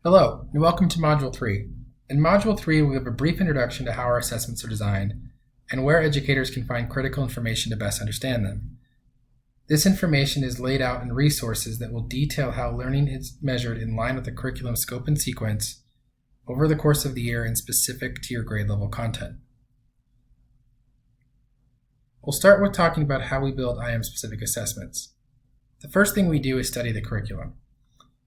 Hello, and welcome to Module 3. In Module 3, we have a brief introduction to how our assessments are designed and where educators can find critical information to best understand them. This information is laid out in resources that will detail how learning is measured in line with the curriculum scope and sequence over the course of the year and specific to your grade level content. We'll start with talking about how we build IM-specific assessments. The first thing we do is study the curriculum.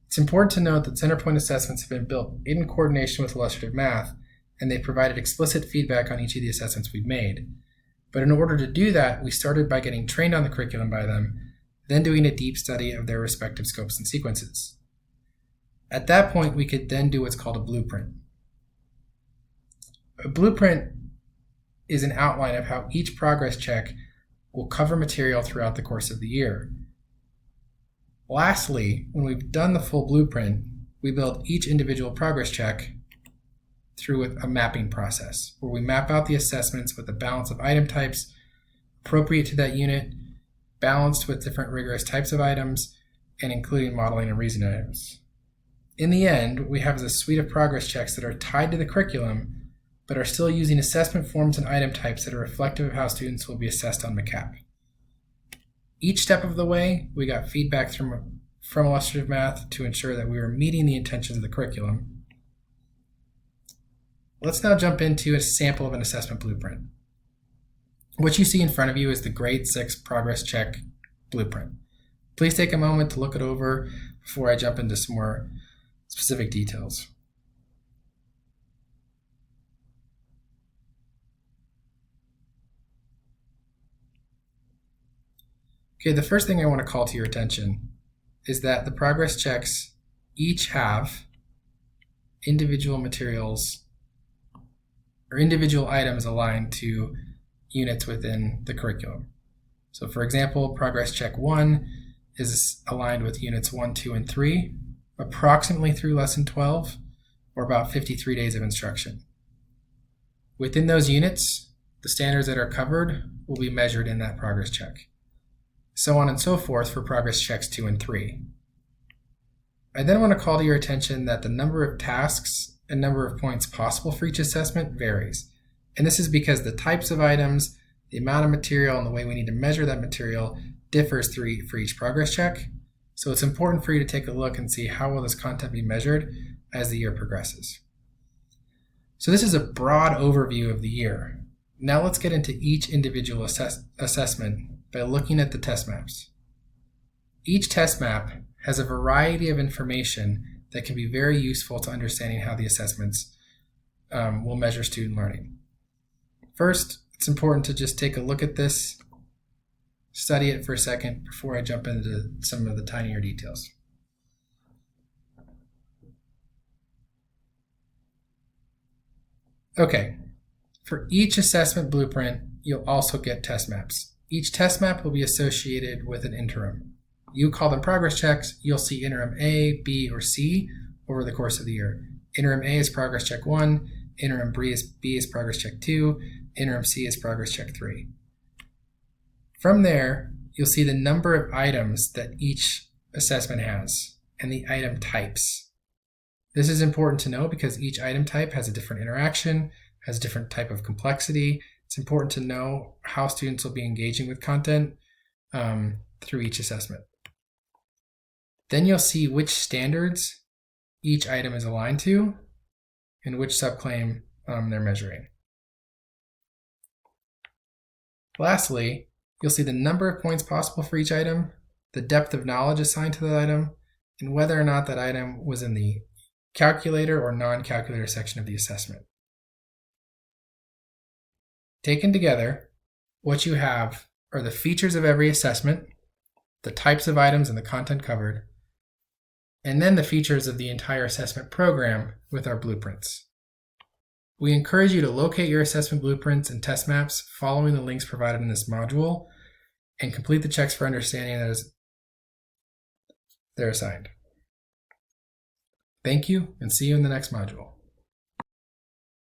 It's important to note that CenterPoint assessments have been built in coordination with illustrative math, and they've provided explicit feedback on each of the assessments we've made. But in order to do that, we started by getting trained on the curriculum by them, then doing a deep study of their respective scopes and sequences. At that point, we could then do what's called a blueprint. A blueprint is an outline of how each progress check will cover material throughout the course of the year. Lastly, when we've done the full blueprint, we build each individual progress check through a mapping process, where we map out the assessments with a balance of item types appropriate to that unit, balanced with different rigorous types of items, and including modeling and reasoning items. In the end, we have a suite of progress checks that are tied to the curriculum, but are still using assessment forms and item types that are reflective of how students will be assessed on MCAP. Each step of the way, we got feedback from illustrative math to ensure that we were meeting the intentions of the curriculum. Let's now jump into a sample of an assessment blueprint. What you see in front of you is the Grade 6 Progress Check Blueprint. Please take a moment to look it over before I jump into some more specific details. Okay, the first thing I want to call to your attention is that the progress checks each have individual materials or individual items aligned to units within the curriculum. So for example, progress check 1 is aligned with units 1, 2, and 3, approximately through lesson 12, or about 53 days of instruction. Within those units, the standards that are covered will be measured in that progress check. So on and so forth for progress checks 2 and 3. I then want to call to your attention that the number of tasks and number of points possible for each assessment varies. And this is because the types of items, the amount of material, and the way we need to measure that material differs for each progress check. So it's important for you to take a look and see how will this content be measured as the year progresses. So this is a broad overview of the year. Now let's get into each individual assessment by looking at the test maps. Each test map has a variety of information that can be very useful to understanding how the assessments will measure student learning. First, it's important to just take a look at this, study it for a second before I jump into some of the tinier details. Okay, for each assessment blueprint, you'll also get test maps. Each test map will be associated with an interim. You call them progress checks. You'll see interim A, B, or C over the course of the year. Interim A is progress check 1, interim B is progress check 2, interim C is progress check 3. From there, you'll see the number of items that each assessment has and the item types. This is important to know because each item type has a different interaction, has a different type of complexity. It's important to know how students will be engaging with content through each assessment. Then you'll see which standards each item is aligned to and which subclaim they're measuring. Lastly, you'll see the number of points possible for each item, the depth of knowledge assigned to that item, and whether or not that item was in the calculator or non-calculator section of the assessment. Taken together, what you have are the features of every assessment, the types of items and the content covered, and then the features of the entire assessment program with our blueprints. We encourage you to locate your assessment blueprints and test maps following the links provided in this module and complete the checks for understanding as they're assigned. Thank you, and see you in the next module.